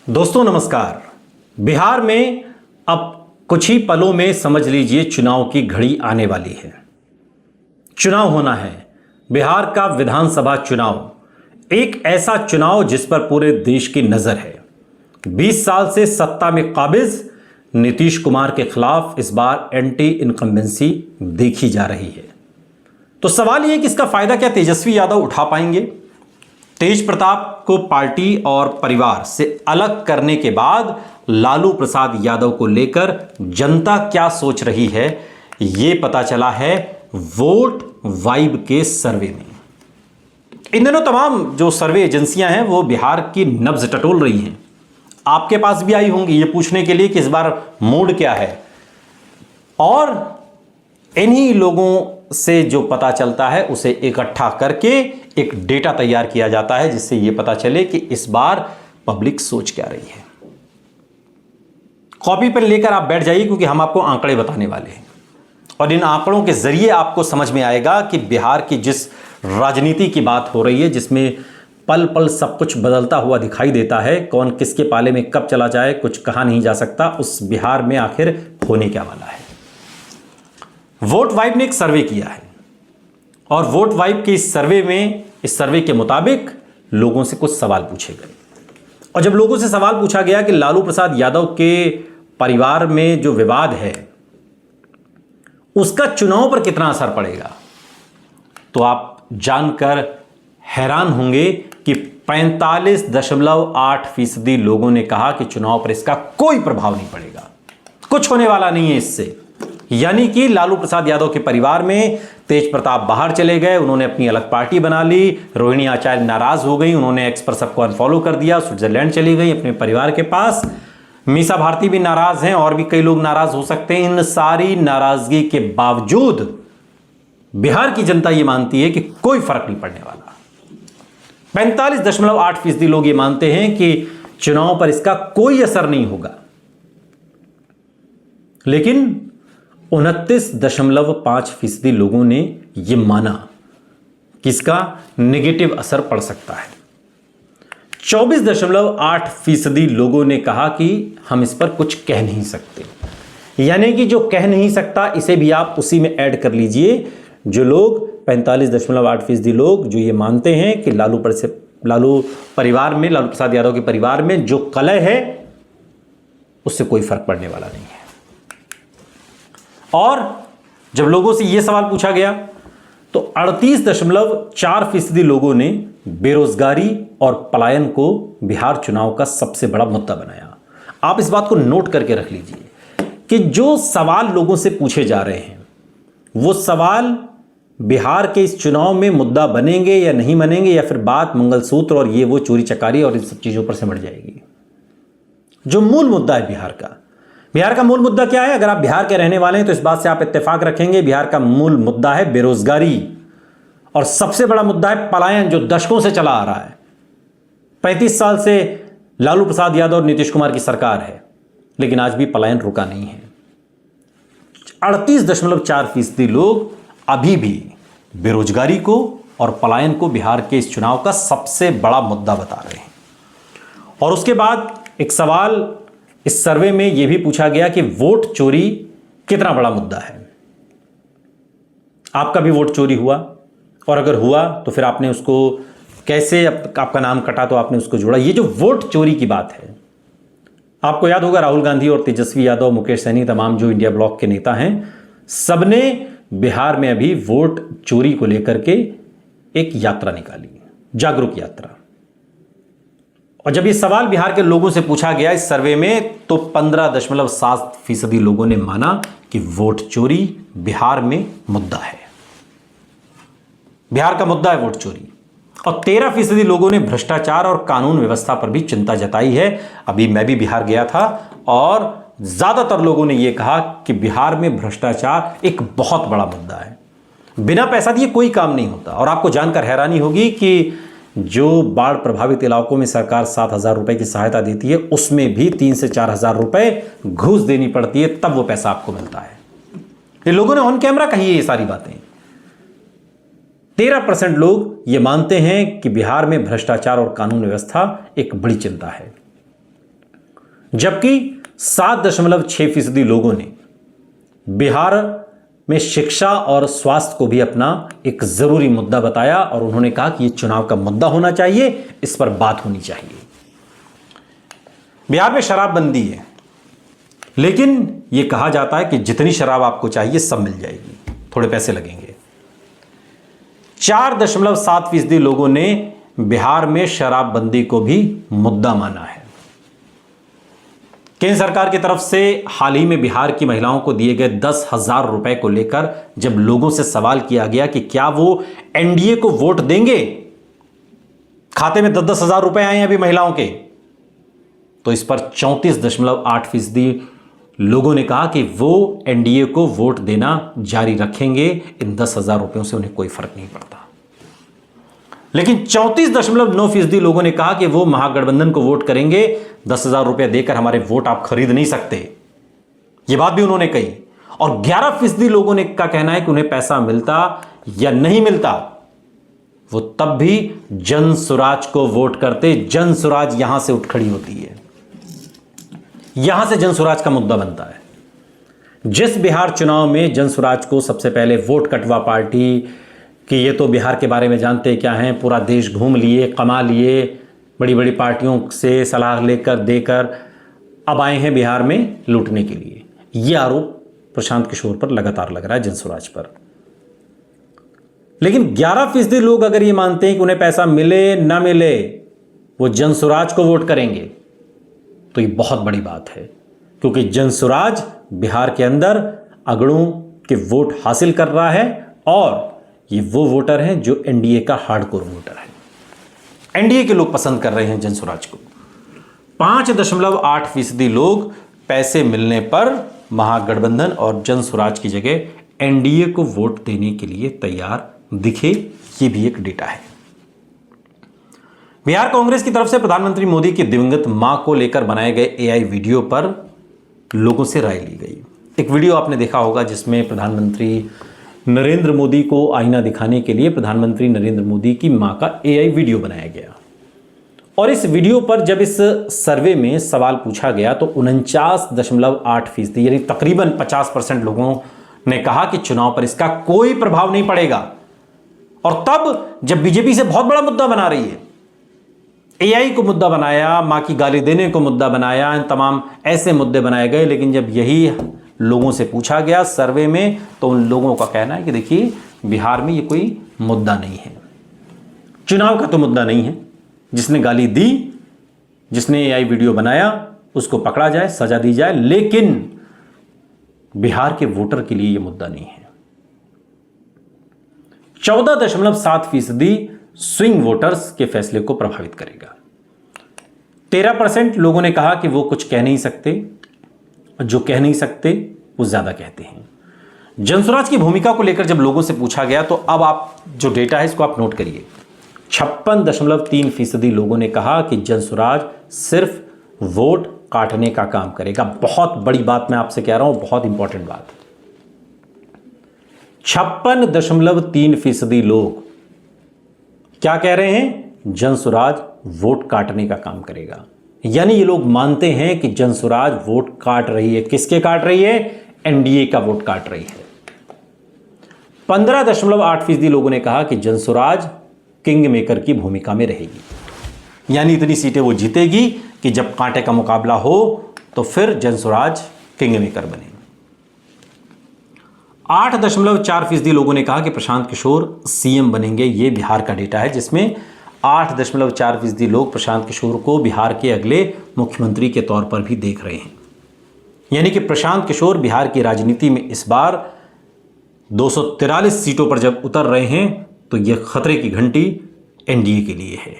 दोस्तों नमस्कार। बिहार में अब कुछ ही पलों में समझ लीजिए चुनाव की घड़ी आने वाली है। चुनाव होना है, बिहार का विधानसभा चुनाव, एक ऐसा चुनाव जिस पर पूरे देश की नजर है। 20 साल से सत्ता में काबिज नीतीश कुमार के खिलाफ इस बार एंटी इनकम्बेंसी देखी जा रही है। तो सवाल यह कि इसका फायदा क्या तेजस्वी यादव उठा पाएंगे? तेज प्रताप को पार्टी और परिवार से अलग करने के बाद लालू प्रसाद यादव को लेकर जनता क्या सोच रही है, यह पता चला है वोट वाइब के सर्वे में। इन दिनों तमाम जो सर्वे एजेंसियां हैं वो बिहार की नब्ज टटोल रही हैं। आपके पास भी आई होंगी ये पूछने के लिए कि इस बार मूड क्या है, और इन्हीं लोगों से जो पता चलता है उसे इकट्ठा करके एक डेटा तैयार किया जाता है जिससे यह पता चले कि इस बार पब्लिक सोच क्या रही है। कॉपी पेन लेकर आप बैठ जाइए क्योंकि हम आपको आंकड़े बताने वाले हैं और इन आंकड़ों के जरिए आपको समझ में आएगा कि बिहार की जिस राजनीति की बात हो रही है, जिसमें पल पल सब कुछ बदलता हुआ दिखाई देता है, कौन किसके पाले में कब चला जाए कुछ कहा नहीं जा सकता, उस बिहार में आखिर होने क्या वाला है। वोट वाइब ने एक सर्वे किया है और वोट वाइब के इस सर्वे के मुताबिक लोगों से कुछ सवाल पूछे गए। और जब लोगों से सवाल पूछा गया कि लालू प्रसाद यादव के परिवार में जो विवाद है उसका चुनाव पर कितना असर पड़ेगा, तो आप जानकर हैरान होंगे कि 45.8% लोगों ने कहा कि चुनाव पर इसका कोई प्रभाव नहीं पड़ेगा, कुछ होने वाला नहीं है इससे। यानी कि लालू प्रसाद यादव के परिवार में तेज प्रताप बाहर चले गए, उन्होंने अपनी अलग पार्टी बना ली, रोहिणी आचार्य नाराज हो गई, उन्होंने एक्स पर सबको अनफॉलो कर दिया, स्विट्जरलैंड चली गई अपने परिवार के पास, मीसा भारती भी नाराज हैं और भी कई लोग नाराज हो सकते हैं। इन सारी नाराजगी के बावजूद बिहार की जनता यह मानती है कि कोई फर्क नहीं पड़ने वाला। 45.8% लोग ये मानते हैं कि चुनाव पर इसका कोई असर नहीं होगा, लेकिन 29.5% लोगों ने यह माना कि इसका नेगेटिव असर पड़ सकता है। 24.8% लोगों ने कहा कि हम इस पर कुछ कह नहीं सकते। यानी कि जो कह नहीं सकता इसे भी आप उसी में ऐड कर लीजिए। जो लोग 45.8% लोग जो ये मानते हैं कि लालू प्रसाद यादव के परिवार में जो कलह है उससे कोई फर्क पड़ने वाला नहीं है। और जब लोगों से यह सवाल पूछा गया तो 38.4% लोगों ने बेरोजगारी और पलायन को बिहार चुनाव का सबसे बड़ा मुद्दा बनाया। आप इस बात को नोट करके रख लीजिए कि जो सवाल लोगों से पूछे जा रहे हैं वो सवाल बिहार के इस चुनाव में मुद्दा बनेंगे या नहीं बनेंगे, या फिर बात मंगलसूत्र और ये वो चोरी चकारी और इन सब चीजों पर सिमट जाएगी। जो मूल मुद्दा है बिहार का मूल मुद्दा क्या है? अगर आप बिहार के रहने वाले हैं तो इस बात से आप इत्तेफाक रखेंगे, बिहार का मूल मुद्दा है बेरोजगारी और सबसे बड़ा मुद्दा है पलायन, जो दशकों से चला आ रहा है। 35 साल से लालू प्रसाद यादव और नीतीश कुमार की सरकार है, लेकिन आज भी पलायन रुका नहीं है। 38.4% लोग अभी भी बेरोजगारी को और पलायन को बिहार के इस चुनाव का सबसे बड़ा मुद्दा बता रहे हैं। और उसके बाद एक सवाल इस सर्वे में यह भी पूछा गया कि वोट चोरी कितना बड़ा मुद्दा है। आपका भी वोट चोरी हुआ, और अगर हुआ तो फिर आपने उसको कैसे, आपका नाम कटा तो आपने उसको जोड़ा। ये जो वोट चोरी की बात है, आपको याद होगा राहुल गांधी और तेजस्वी यादव, मुकेश सहनी, तमाम जो इंडिया ब्लॉक के नेता हैं, सबने बिहार में अभी वोट चोरी को लेकर के एक यात्रा निकाली, जागरूक यात्रा। और जब ये सवाल बिहार के लोगों से पूछा गया इस सर्वे में तो 15.7% लोगों ने माना कि वोट चोरी बिहार में मुद्दा है, बिहार का मुद्दा है वोट चोरी। और 13% लोगों ने भ्रष्टाचार और कानून व्यवस्था पर भी चिंता जताई है। अभी मैं भी बिहार गया था और ज्यादातर लोगों ने यह कहा कि बिहार में भ्रष्टाचार एक बहुत बड़ा मुद्दा है, बिना पैसा दिए कोई काम नहीं होता। और आपको जानकर हैरानी होगी कि जो बाढ़ प्रभावित इलाकों में सरकार 7,000 रुपए की सहायता देती है उसमें भी 3 से 4,000 रुपए घूस देनी पड़ती है, तब वो पैसा आपको मिलता है। ये लोगों ने ऑन कैमरा कही है ये सारी बातें। 13% लोग ये मानते हैं कि बिहार में भ्रष्टाचार और कानून व्यवस्था एक बड़ी चिंता है। जबकि 7.6% लोगों ने बिहार में शिक्षा और स्वास्थ्य को भी अपना एक जरूरी मुद्दा बताया और उन्होंने कहा कि यह चुनाव का मुद्दा होना चाहिए, इस पर बात होनी चाहिए। बिहार में शराबबंदी है, लेकिन यह कहा जाता है कि जितनी शराब आपको चाहिए सब मिल जाएगी, थोड़े पैसे लगेंगे। 4.7% लोगों ने बिहार में शराबबंदी को भी मुद्दा माना है। केंद्र सरकार की तरफ से हाल ही में बिहार की महिलाओं को दिए गए 10,000 रुपए को लेकर जब लोगों से सवाल किया गया कि क्या वो एनडीए को वोट देंगे, खाते में 10,000 रुपए आए हैं अभी महिलाओं के, तो इस पर 34.8% लोगों ने कहा कि वो एनडीए को वोट देना जारी रखेंगे, इन 10,000 रुपयों से उन्हें कोई फर्क नहीं पड़ता। लेकिन 34.9% लोगों ने कहा कि वो महागठबंधन को वोट करेंगे, 10,000 रुपये देकर हमारे वोट आप खरीद नहीं सकते, ये बात भी उन्होंने कही। और 11% लोगों ने का कहना है कि उन्हें पैसा मिलता या नहीं मिलता वो तब भी जन स्वराज को वोट करते। जन स्वराज यहां से उठ खड़ी होती है, यहां से जन स्वराज का मुद्दा बनता है। जिस बिहार चुनाव में जन स्वराज को सबसे पहले वोट कटवा पार्टी कि ये तो बिहार के बारे में जानते क्या हैं, पूरा देश घूम लिए, कमा लिए, बड़ी बड़ी पार्टियों से सलाह लेकर देकर अब आए हैं बिहार में लूटने के लिए, यह आरोप प्रशांत किशोर पर लगातार लग रहा है, जन स्वराज पर। लेकिन 11% लोग अगर ये मानते हैं कि उन्हें पैसा मिले ना मिले वो जन स्वराज को वोट करेंगे, तो ये बहुत बड़ी बात है, क्योंकि जन स्वराज बिहार के अंदर अगड़ों के वोट हासिल कर रहा है और ये वो वोटर हैं जो एनडीए का हार्डकोर वोटर है। एनडीए के लोग पसंद कर रहे हैं जन स्वराज को। 5.8% लोग पैसे मिलने पर महागठबंधन और जन स्वराज की जगह एनडीए को वोट देने के लिए तैयार दिखे, ये भी एक डेटा है। बिहार कांग्रेस की तरफ से प्रधानमंत्री मोदी की दिवंगत मां को लेकर बनाए गए एआई वीडियो पर लोगों से राय ली गई। एक वीडियो आपने देखा होगा जिसमें प्रधानमंत्री नरेंद्र मोदी को आईना दिखाने के लिए प्रधानमंत्री नरेंद्र मोदी की मां का एआई वीडियो बनाया गया। और इस वीडियो पर जब इस सर्वे में सवाल पूछा गया तो 49.8% यानी तकरीबन 50% लोगों ने कहा कि चुनाव पर इसका कोई प्रभाव नहीं पड़ेगा। और तब जब बीजेपी से बहुत बड़ा मुद्दा बना रही है, एआई को मुद्दा बनाया, मां की गाली देने को मुद्दा बनाया, इन तमाम ऐसे मुद्दे बनाए गए, लेकिन जब यही लोगों से पूछा गया सर्वे में तो उन लोगों का कहना है कि देखिए बिहार में ये कोई मुद्दा नहीं है, चुनाव का तो मुद्दा नहीं है, जिसने गाली दी, जिसने एआई वीडियो बनाया उसको पकड़ा जाए, सजा दी जाए, लेकिन बिहार के वोटर के लिए यह मुद्दा नहीं है। 14.7% स्विंग वोटर्स के फैसले को प्रभावित करेगा। 13% लोगों ने कहा कि वो कुछ कह नहीं सकते, जो कह नहीं सकते वो ज्यादा कहते हैं। जनस्वराज की भूमिका को लेकर जब लोगों से पूछा गया तो अब आप जो डेटा है इसको आप नोट करिए। 56.3% लोगों ने कहा कि जनस्वराज सिर्फ वोट काटने का काम करेगा। बहुत बड़ी बात मैं आपसे कह रहा हूं, बहुत इंपॉर्टेंट बात। 56.3% लोग क्या कह रहे हैं? जनस्वराज वोट काटने का काम करेगा। यानी ये लोग मानते हैं कि जनस्वराज वोट काट रही है। किसके काट रही है? एनडीए का वोट काट रही है। 15.8% लोगों ने कहा कि जनस्वराज किंग मेकर की भूमिका में रहेगी, यानी इतनी सीटें वो जीतेगी कि जब कांटे का मुकाबला हो तो फिर जनस्वराज किंग मेकर बने। 8.4% लोगों ने कहा कि प्रशांत किशोर सीएम बनेंगे। ये बिहार का डेटा है जिसमें 8.4% लोग प्रशांत किशोर को बिहार के अगले मुख्यमंत्री के तौर पर भी देख रहे हैं। यानी कि प्रशांत किशोर बिहार की राजनीति में इस बार 243 सीटों पर जब उतर रहे हैं तो यह खतरे की घंटी एनडीए के लिए है।